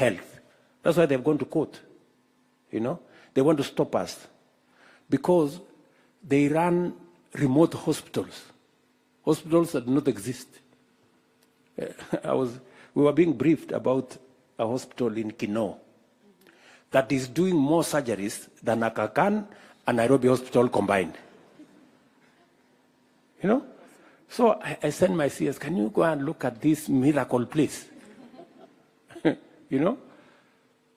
health. That's why they've gone to court. You know, they want to stop us because they run remote hospitals that do not exist. We were being briefed about a hospital in Kino that is doing more surgeries than Aga Khan and Nairobi hospital combined. You know? So I sent my CS, can you go and look at this miracle, please? You know?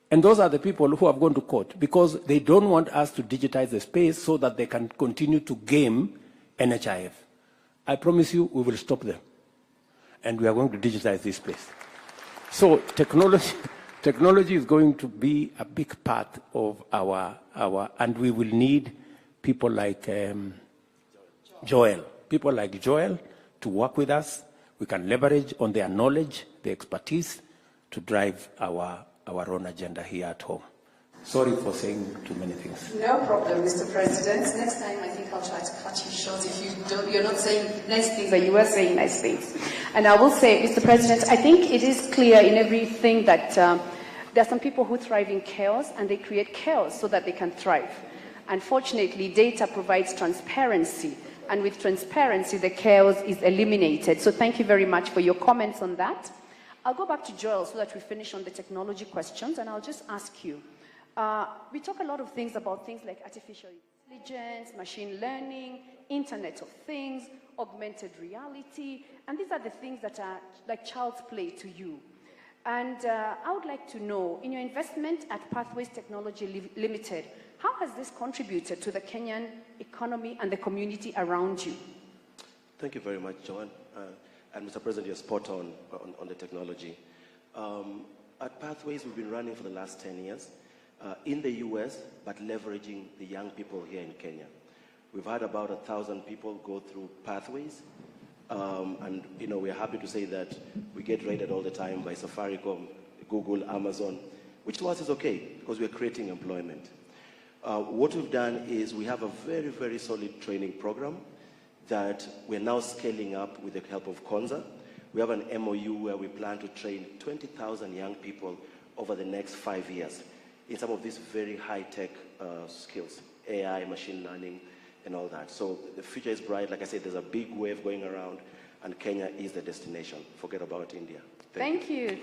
And those are the people who have gone to court because they don't want us to digitize the space so that they can continue to game NHIF. I promise you, we will stop them. And we are going to digitize this space. So technology is going to be a big part of our, and we will need people like Joel. People like Joel to work with us. We can leverage on their knowledge, their expertise to drive our own agenda here at home. Sorry for saying too many things. No problem, Mr. President. Next time, I think I'll try to cut you short if you're not saying nice things, but you were saying nice things. And I will say, Mr. President, I think it is clear in everything that there are some people who thrive in chaos, and they create chaos so that they can thrive. Unfortunately, data provides transparency, and with transparency, the chaos is eliminated. So thank you very much for your comments on that. I'll go back to Joel so that we finish on the technology questions, and I'll just ask you. We talk a lot of things about things like artificial intelligence, machine learning, Internet of Things, augmented reality, and these are the things that are like child's play to you. And I would like to know, in your investment at Pathways Technology Limited, how has this contributed to the Kenyan economy and the community around you? Thank you very much, Joanne. And Mr. President, you're spot on the technology. At Pathways, we've been running for the last 10 years in the US, but leveraging the young people here in Kenya. We've had about 1,000 people go through Pathways. And you know, we're happy to say that we get rated all the time by Safaricom, Google, Amazon, which to us is okay because we're creating employment. What we've done is we have a very, very solid training program that we're now scaling up with the help of Konza. We have an MOU where we plan to train 20,000 young people over the next 5 years in some of these very high-tech skills, AI, machine learning, and all that. So the future is bright. Like I said, there's a big wave going around, and Kenya is the destination. Forget about India. Thank you.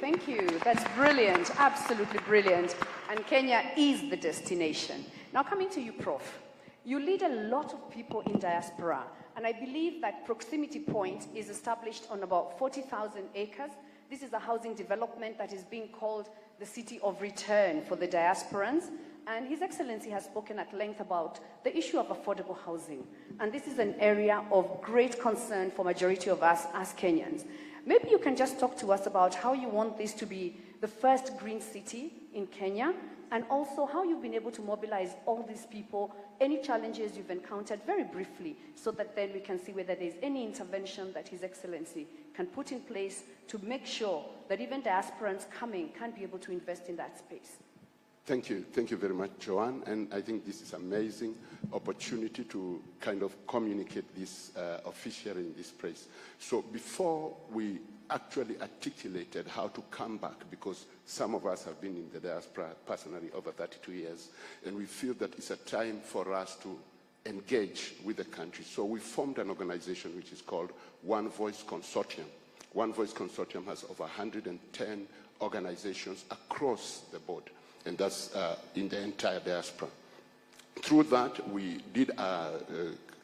That's brilliant, absolutely brilliant. And Kenya is the destination. Now coming to you, Prof. You lead a lot of people in diaspora, and I believe that Proximity Point is established on about 40,000 acres. This is a housing development that is being called the City of Return for the diasporans. And His Excellency has spoken at length about the issue of affordable housing. And this is an area of great concern for majority of us as Kenyans. Maybe you can just talk to us about how you want this to be the first green city in Kenya, and also how you've been able to mobilize all these people, any challenges you've encountered very briefly, so that then we can see whether there's any intervention that His Excellency can put in place to make sure that even diasporans coming can be able to invest in that space. Thank you very much, Joanne. And I think this is an amazing opportunity to kind of communicate this officially in this place. So before we actually articulated how to come back, because some of us have been in the diaspora personally over 32 years, and we feel that it's a time for us to engage with the country. So we formed an organization which is called One Voice Consortium. One Voice Consortium has over 110 organizations across the board, and that's in the entire diaspora. Through that, we did a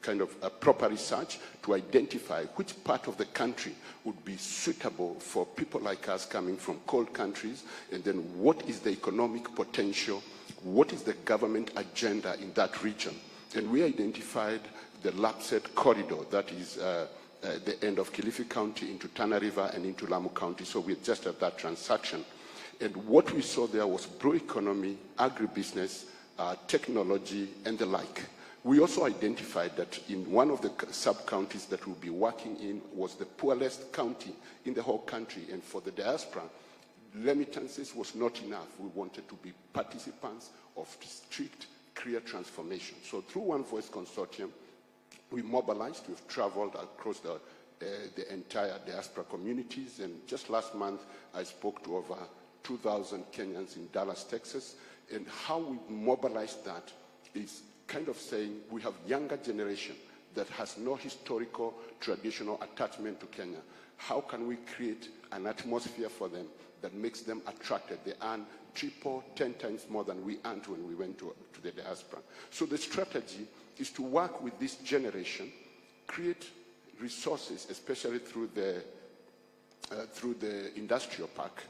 kind of a proper research to identify which part of the country would be suitable for people like us coming from cold countries, and then what is the economic potential, what is the government agenda in that region. And we identified the Lapset corridor, that is the end of Kilifi County into Tana River and into Lamu County. So we just had that transaction. And what we saw there was pro-economy, agribusiness, technology, and the like. We also identified that in one of the sub-counties that we'll be working in was the poorest county in the whole country. And for the diaspora, remittances was not enough. We wanted to be participants of strict, clear transformation. So through One Voice Consortium, we mobilized. We've traveled across the entire diaspora communities. And just last month, I spoke to over 2,000 Kenyans in Dallas, Texas. And how we mobilize that is kind of saying we have younger generation that has no historical, traditional attachment to Kenya. How can we create an atmosphere for them that makes them attracted? They earn 10 times more than we earned when we went to the diaspora. So the strategy is to work with this generation, create resources, especially through the industrial park,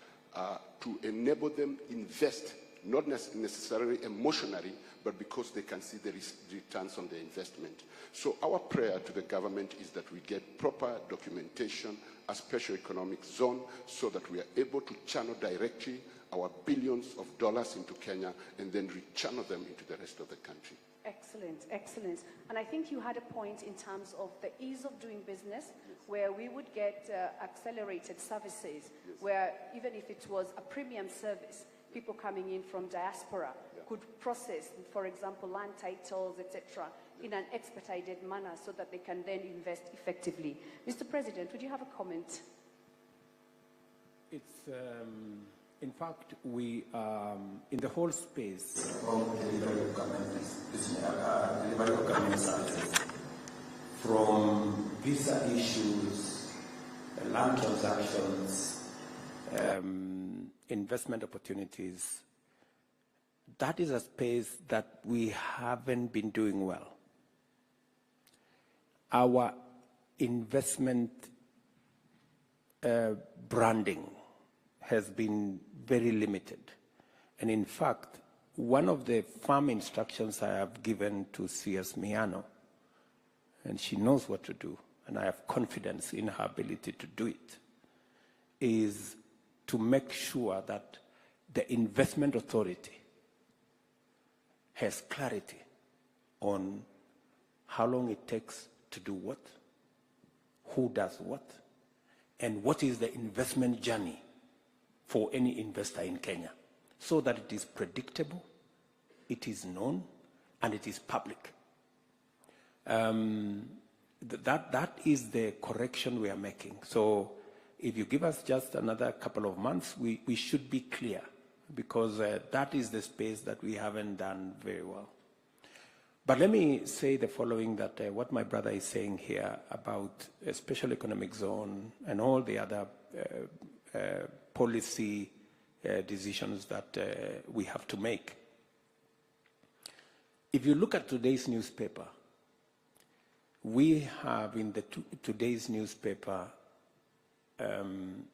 to enable them invest, not necessarily emotionally, but because they can see the returns on their investment. So our prayer to the government is that we get proper documentation, a special economic zone, so that we are able to channel directly our billions of dollars into Kenya and then rechannel them into the rest of the country. Excellent, excellent. And I think you had a point in terms of the ease of doing business, where we would get accelerated services, where even if it was a premium service, people coming in from diaspora could process, for example, land titles, etc., in an expedited manner so that they can then invest effectively. Mr. President, would you have a comment? It's, in fact, we, in the whole space of delivery of government services, from visa issues, land transactions, investment opportunities, that is a space that we haven't been doing well. Our investment branding has been very limited. And in fact, one of the firm instructions I have given to CS Miano, and she knows what to do, and I have confidence in her ability to do it, is to make sure that the investment authority has clarity on how long it takes to do what, who does what, and what is the investment journey for any investor in Kenya, so that it is predictable, it is known, and it is public. That is the correction we are making. So if you give us just another couple of months, we should be clear, because that is the space that we haven't done very well. But let me say the following, that what my brother is saying here about a special economic zone and all the other policy decisions that we have to make. If you look at today's newspaper, we have in the today's newspaper an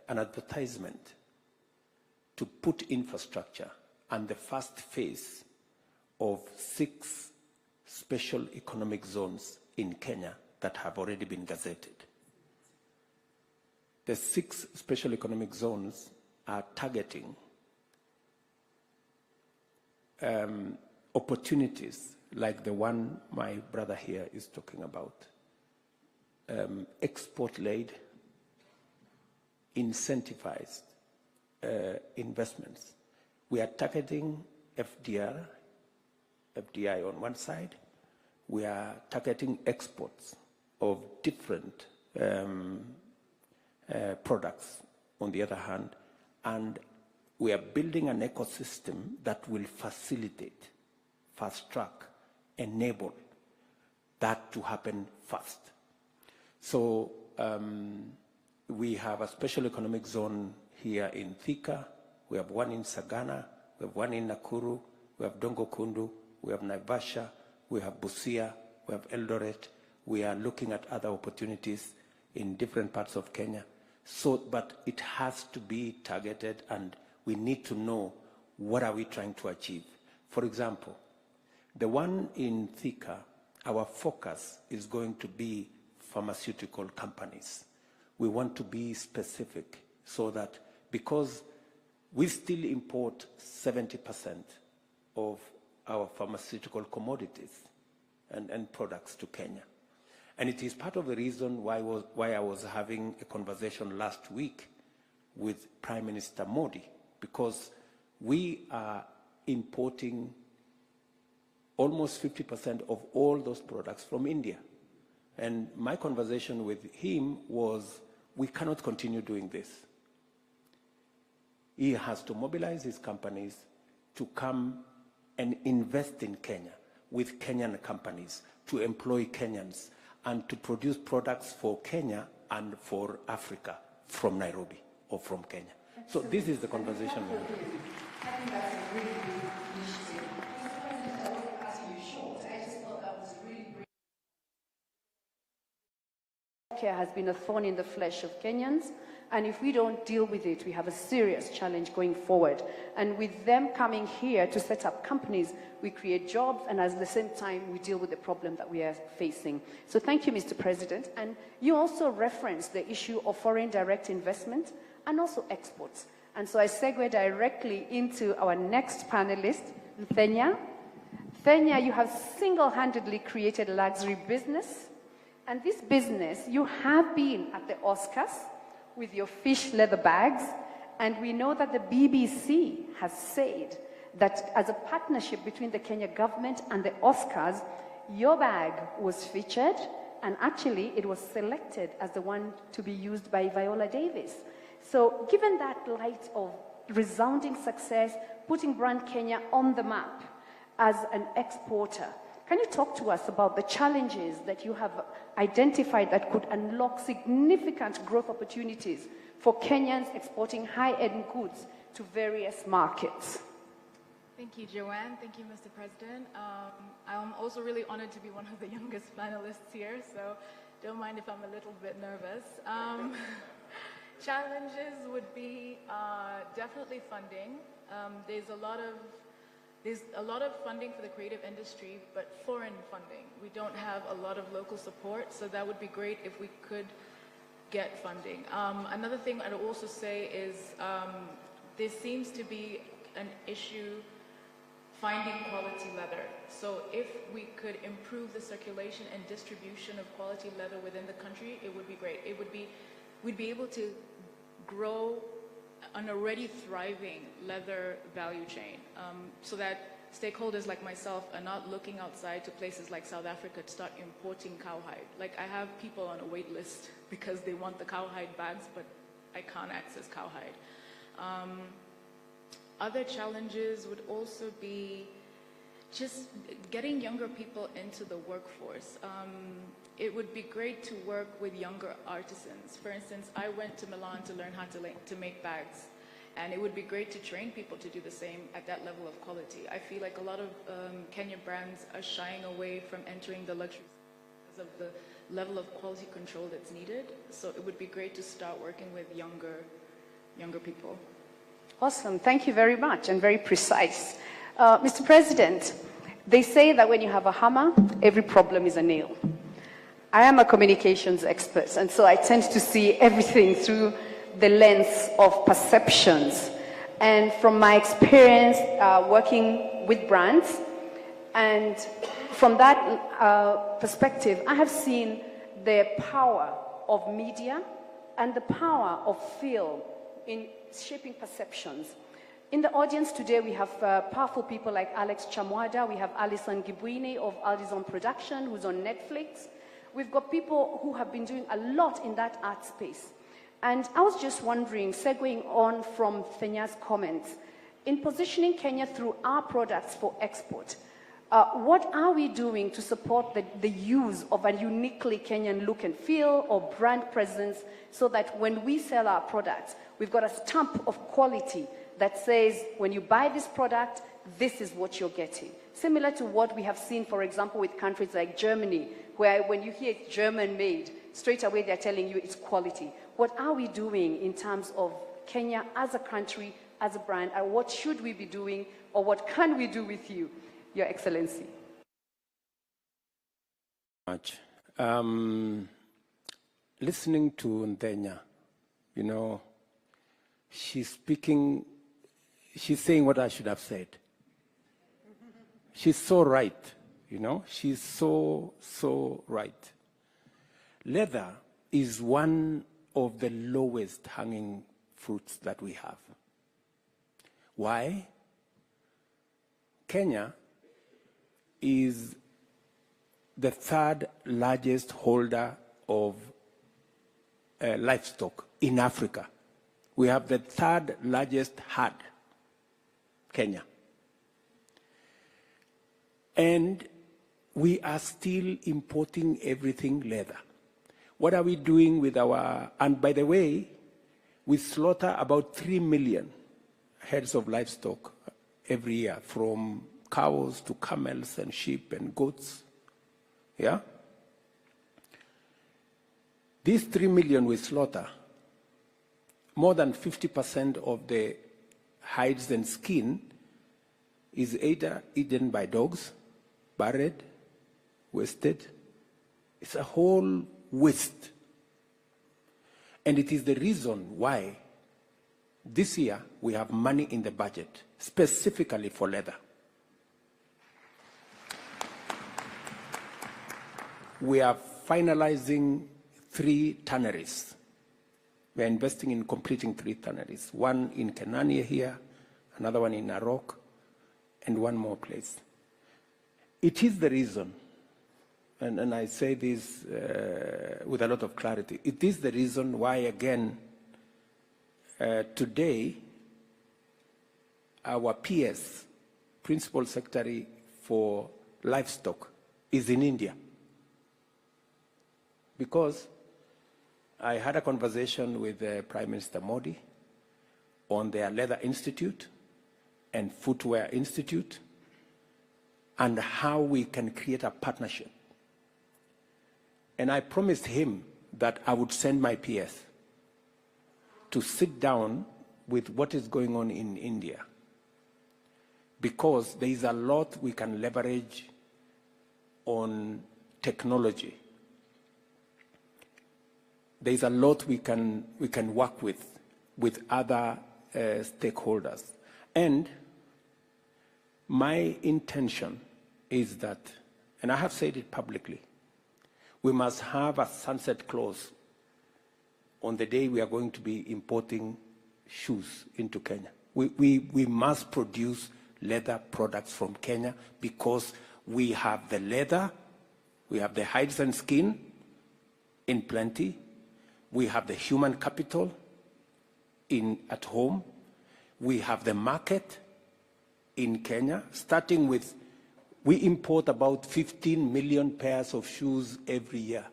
advertisement to put infrastructure and the first phase of 6 special economic zones in Kenya that have already been gazetted. The 6 special economic zones are targeting opportunities like the one my brother here is talking about. Export-led, incentivized investments. We are targeting FDI on one side. We are targeting exports of different products on the other hand, and we are building an ecosystem that will facilitate, fast track, enable that to happen fast. So we have a special economic zone here in Thika, we have one in Sagana, we have one in Nakuru, we have Dongo Kundu, we have Naivasha, we have Busia, we have Eldoret. We are looking at other opportunities in different parts of Kenya. So, but it has to be targeted, and we need to know what are we trying to achieve. For example, the one in Thika, our focus is going to be pharmaceutical companies. We want to be specific so that, because we still import 70% of our pharmaceutical commodities and products to Kenya. And it is part of the reason why I was having a conversation last week with Prime Minister Modi, because we are importing almost 50% of all those products from India. And my conversation with him was, we cannot continue doing this. he has to mobilize his companies to come and invest in Kenya with Kenyan companies, to employ Kenyans, and to produce products for Kenya and for Africa from Nairobi or from Kenya. So this is the conversation we have. I think that's a really good initiative. Mr. President, I want to ask you short. I just thought that was really great. Care has been a thorn in the flesh of Kenyans, and if we don't deal with it, we have a serious challenge going forward. And with them coming here to set up companies, we create jobs, and at the same time, we deal with the problem that we are facing. So thank you, Mr. President. And you also referenced the issue of foreign direct investment and also exports. And so I segue directly into our next panelist, Thenya. Thenya, you have single-handedly created a luxury business. And this business, you have been at the Oscars with your fish leather bags. And we know that the BBC has said that as a partnership between the Kenya government and the Oscars, your bag was featured, and actually it was selected as the one to be used by Viola Davis. So given that light of resounding success, putting brand Kenya on the map as an exporter, can you talk to us about the challenges that you have identified that could unlock significant growth opportunities for Kenyans exporting high-end goods to various markets? Thank you, Joanne. Thank you, Mr. President. I'm also really honored to be one of the youngest panelists here, so don't mind if I'm a little bit nervous. Challenges would be definitely funding. There's a lot of funding for the creative industry, but foreign funding. We don't have a lot of local support, so that would be great if we could get funding. Another thing I'd also say is there seems to be an issue finding quality leather. So if we could improve the circulation and distribution of quality leather within the country, it would be great. We'd be able to grow an already thriving leather value chain, so that stakeholders like myself are not looking outside to places like South Africa to start importing cowhide. Like, I have people on a wait list because they want the cowhide bags, but I can't access cowhide. Other challenges would also be just getting younger people into the workforce. It would be great to work with younger artisans. For instance, I went to Milan to learn how to make bags, and it would be great to train people to do the same at that level of quality. I feel like a lot of Kenyan brands are shying away from entering the luxury because of the level of quality control that's needed. So it would be great to start working with younger people. Awesome. Thank you very much, and very precise. Mr. President, they say that when you have a hammer, every problem is a nail. I am a communications expert, and so I tend to see everything through the lens of perceptions. And from my experience working with brands, and from that perspective, I have seen the power of media and the power of film in shaping perceptions. In the audience today, we have powerful people like Alex Chamwada. We have Alison Gibwini of Alison Production, who's on Netflix. We've got people who have been doing a lot in that art space. And I was just wondering, segueing on from Thenya's comments, in positioning Kenya through our products for export, what are we doing to support the use of a uniquely Kenyan look and feel or brand presence, so that when we sell our products, we've got a stamp of quality that says, when you buy this product, this is what you're getting. Similar to what we have seen, for example, with countries like Germany, where when you hear it's German-made, straight away they're telling you it's quality. What are we doing in terms of Kenya as a country, as a brand, and what should we be doing, or what can we do with you, Your Excellency? Much. Listening to Thenya, you know, she's saying what I should have said. She's so right, you know, she's so right. Leather is one of the lowest hanging fruits that we have. Why? Kenya is the third largest holder of livestock in Africa, We have the third largest herd, Kenya. And we are still importing everything leather. What are we doing with our, and by the way, we slaughter about 3 million heads of livestock every year, from cows to camels and sheep and goats. Yeah? These 3 million we slaughter, more than 50% of the hides and skin is either eaten by dogs, buried, wasted. It's a whole waste. And it is the reason why this year we have money in the budget specifically for leather. We are finalizing 3 tanneries. We are investing in completing 3 tanneries. One in Kenania here, another one in Narok, and one more place. It is the reason, and I say this with a lot of clarity, it is the reason why, again, today, our PS, Principal Secretary for Livestock, is in India. Because I had a conversation with Prime Minister Modi on their Leather Institute and Footwear Institute and how we can create a partnership. And I promised him that I would send my PS to sit down with what is going on in India, because there is a lot we can leverage on technology. There is a lot we can work with other stakeholders. And my intention is that, and I have said it publicly, we must have a sunset clause on the day we are going to be importing shoes into Kenya. We must produce leather products from Kenya because we have the leather, we have the hides and skin in plenty, we have the human capital at home, we have the market in Kenya, starting with, we import about 15 million pairs of shoes every year.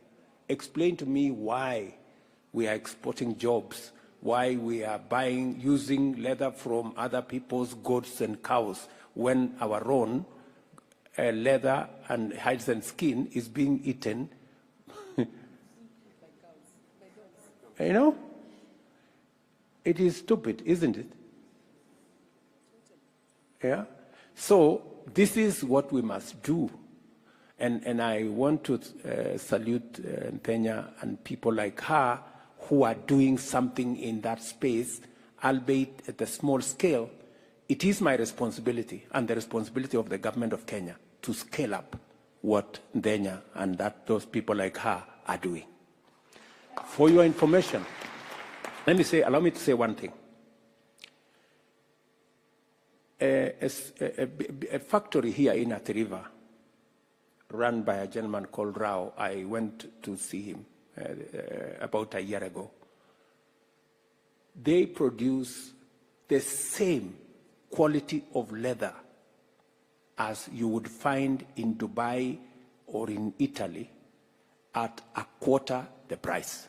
Explain to me why we are exporting jobs, why we are using leather from other people's goats and cows when our own leather and hides and skin is being eaten. You know? It is stupid, isn't it? Yeah? So this is what we must do. And I want to salute Kenya and people like her who are doing something in that space, albeit at a small scale. It is my responsibility and the responsibility of the government of Kenya to scale up what Kenya and those people like her are doing. For your information, allow me to say one thing. A factory here in Athi River, run by a gentleman called Rao, I went to see him about a year ago. They produce the same quality of leather as you would find in Dubai or in Italy at a quarter the price.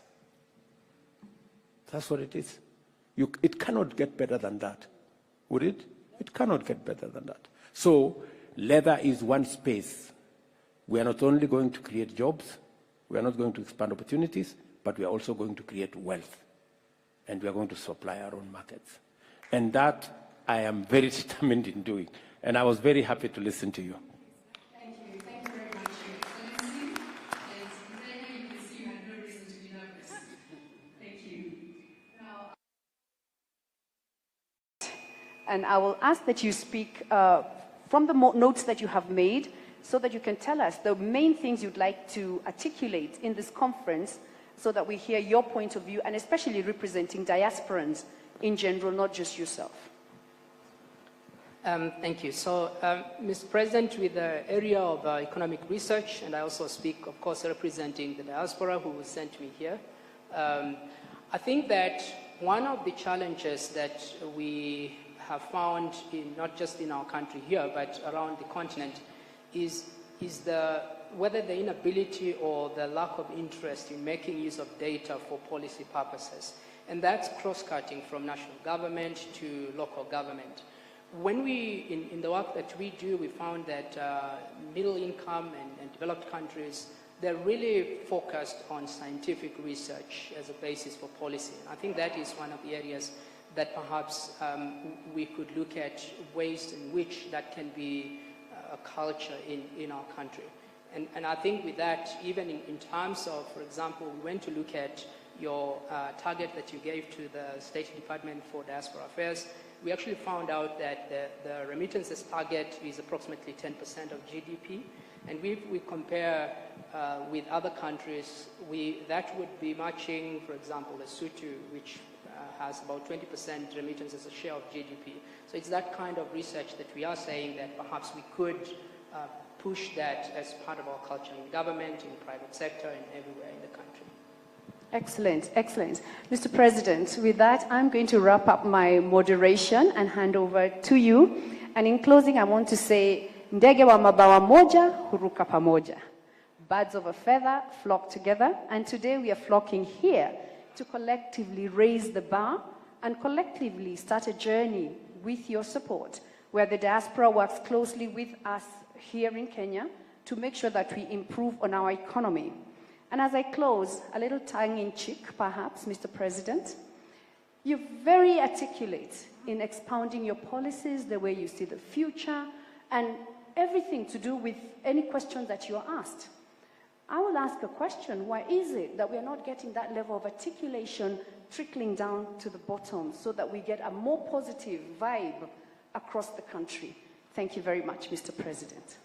That's what it is. It cannot get better than that, would it? It cannot get better than that. So leather is one space. We are not only going to create jobs, we are not going to expand opportunities, but we are also going to create wealth. And we are going to supply our own markets. And that I am very determined in doing. And I was very happy to listen to you. Thank you. Thank you very much, Your Excellency. And then you can see you had no reason to be nervous. Thank you. Now, and I will ask that you speak from the notes that you have made, so that you can tell us the main things you'd like to articulate in this conference, so that we hear your point of view, and especially representing diasporans in general, not just yourself. Thank you. So, Mr. President, with the area of economic research, and I also speak, of course, representing the diaspora who sent me here, I think that one of the challenges that we have found, not just in our country here, but around the continent, is whether the inability or the lack of interest in making use of data for policy purposes. And that's cross-cutting from national government to local government. When in the work that we do, we found that middle income and developed countries, they're really focused on scientific research as a basis for policy. I think that is one of the areas that perhaps we could look at ways in which that can be a culture in our country. And I think with that, even in terms of, for example, we went to look at your target that you gave to the State Department for Diaspora Affairs. We actually found out that the remittances target is approximately 10% of GDP. And if we compare with other countries, that would be matching, for example, Lesotho, which has about 20% remittance as a share of GDP. So it's that kind of research that we are saying that perhaps we could push that as part of our culture in government, in the private sector, and everywhere in the country. Excellent, excellent. Mr. President, with that, I'm going to wrap up my moderation and hand over to you. And in closing, I want to say, ndege wa mabawa moja huruka pamoja. Birds of a feather flock together. And today we are flocking here to collectively raise the bar and collectively start a journey with your support, where the diaspora works closely with us here in Kenya to make sure that we improve on our economy. And as I close, a little tongue-in-cheek, perhaps, Mr. President, you're very articulate in expounding your policies, the way you see the future, and everything to do with any questions that you are asked. I will ask a question. Why is it that we are not getting that level of articulation trickling down to the bottom so that we get a more positive vibe across the country? Thank you very much, Mr. President.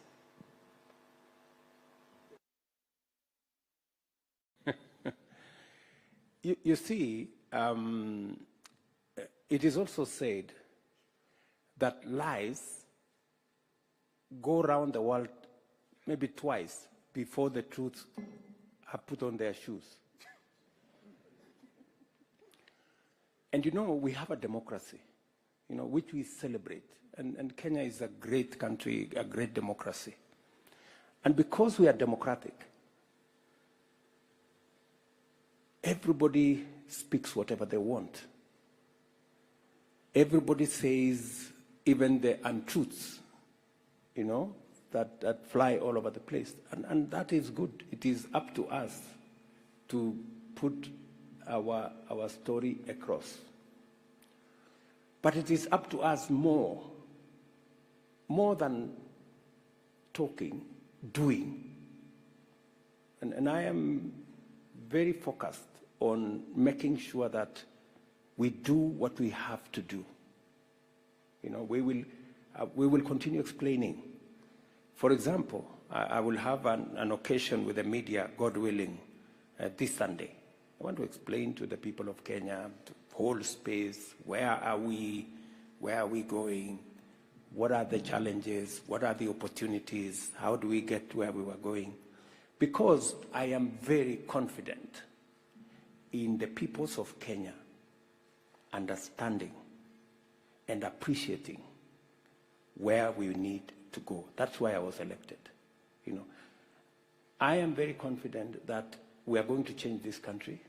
You see, it is also said that lies go around the world maybe twice before the truth are put on their shoes. And you know, we have a democracy, you know, which we celebrate. And Kenya is a great country, a great democracy. And because we are democratic, everybody speaks whatever they want. Everybody says even the untruths, you know, that fly all over the place. And that is good. It is up to us to put our story across. But it is up to us more than talking, doing. And I am very focused on making sure that we do what we have to do. You know, we will continue explaining. For example, I will have an occasion with the media, God willing, this Sunday. I want to explain to the people of Kenya, to hold space, where are we going, what are the challenges, what are the opportunities, how do we get where we were going? Because I am very confident in the peoples of Kenya understanding and appreciating where we need to go. That's why I was elected. You know, I am very confident that we are going to change this country,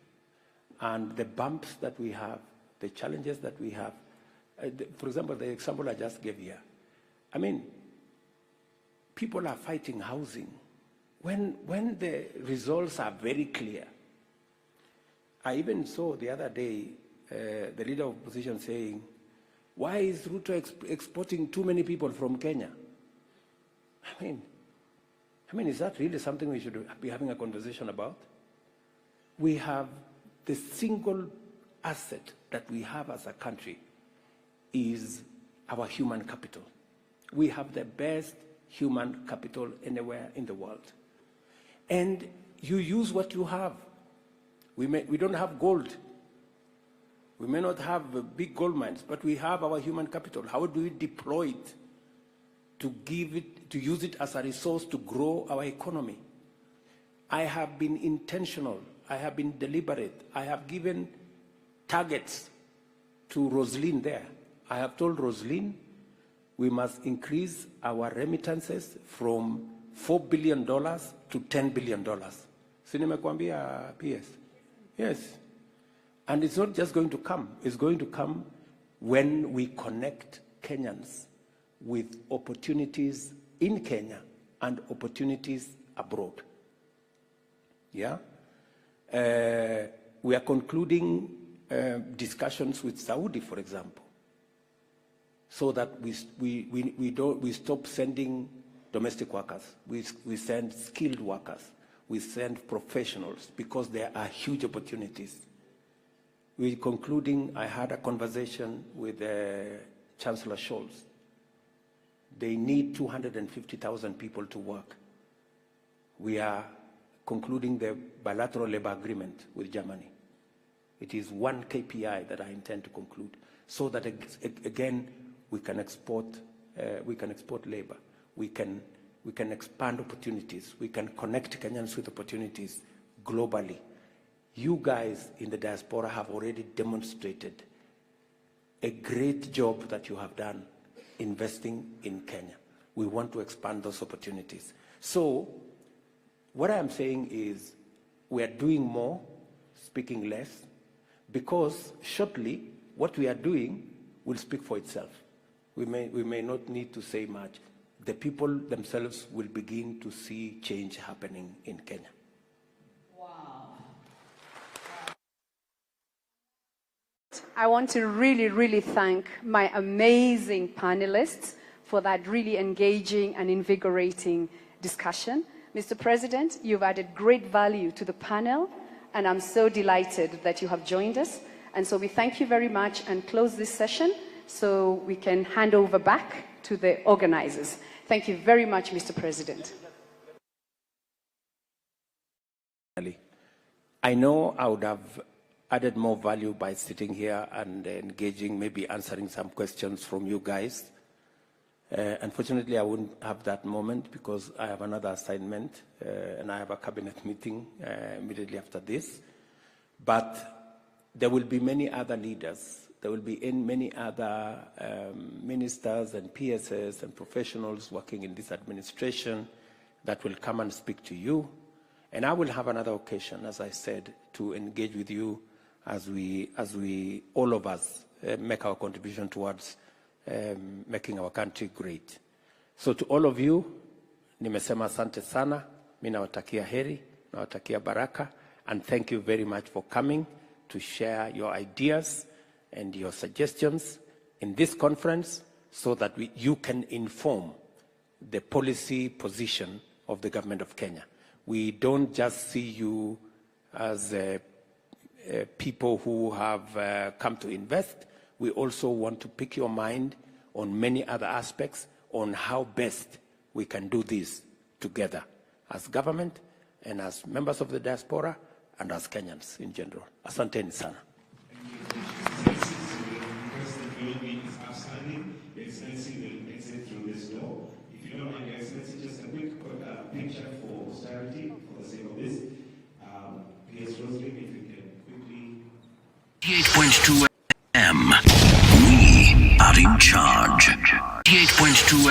and the bumps that we have, the challenges that we have, for example, the example I just gave here. I mean, people are fighting housing when the results are very clear. I even saw the other day the leader of opposition saying, why is Ruto exporting too many people from Kenya? I mean, is that really something we should be having a conversation about? We have the single asset that we have as a country is our human capital. We have the best human capital anywhere in the world. And you use what you have. We don't have gold. We may not have big gold mines, but we have our human capital. How do we deploy it to use it as a resource to grow our economy? I have been intentional. I have been deliberate. I have given targets to Roslyn there. I have told Roslyn we must increase our remittances from $4 billion to $10 billion. Si nimekwambia PS? Yes. And it's not just going to come. It's going to come when we connect Kenyans with opportunities in Kenya and opportunities abroad. Yeah? We are concluding discussions with Saudi, for example, so that we stop sending domestic workers. We send skilled workers. We send professionals because there are huge opportunities. We're concluding, I had a conversation with Chancellor Scholz. They need 250,000 people to work. We are concluding the bilateral labor agreement with Germany. It is one KPI that I intend to conclude, so that again we can export labor. We can expand opportunities. We can connect Kenyans with opportunities globally. You guys in the diaspora have already demonstrated a great job that you have done investing in Kenya. We want to expand those opportunities. So what I am saying is we are doing more, speaking less, because shortly what we are doing will speak for itself. We may not need to say much. The people themselves will begin to see change happening in Kenya. I want to really thank my amazing panelists for that really engaging and invigorating discussion. Mr. President, you've added great value to the panel, and I'm so delighted that you have joined us. And so we thank you very much and close this session so we can hand over back to the organizers. Thank you very much, Mr. President. I know I would have added more value by sitting here and engaging, maybe answering some questions from you guys. Unfortunately, I wouldn't have that moment because I have another assignment and I have a cabinet meeting immediately after this. But there will be many other leaders. There will be many other ministers and PSs and professionals working in this administration that will come and speak to you. And I will have another occasion, as I said, to engage with you as we all of us make our contribution towards making our country great. So to all of you, nimesema asante sana, mimi nawatakia heri, nawatakia baraka, and thank you very much for coming to share your ideas and your suggestions in this conference so that you can inform the policy position of the government of Kenya. We don't just see you as people who have come to invest. We also want to pick your mind on many other aspects on how best we can do this together as government and as members of the diaspora and as Kenyans in general. Asanteni sana. If you don't mind, Excellency, just a quick picture for posterity for the sake of this. PS Roslyn, if you can quickly. 8.2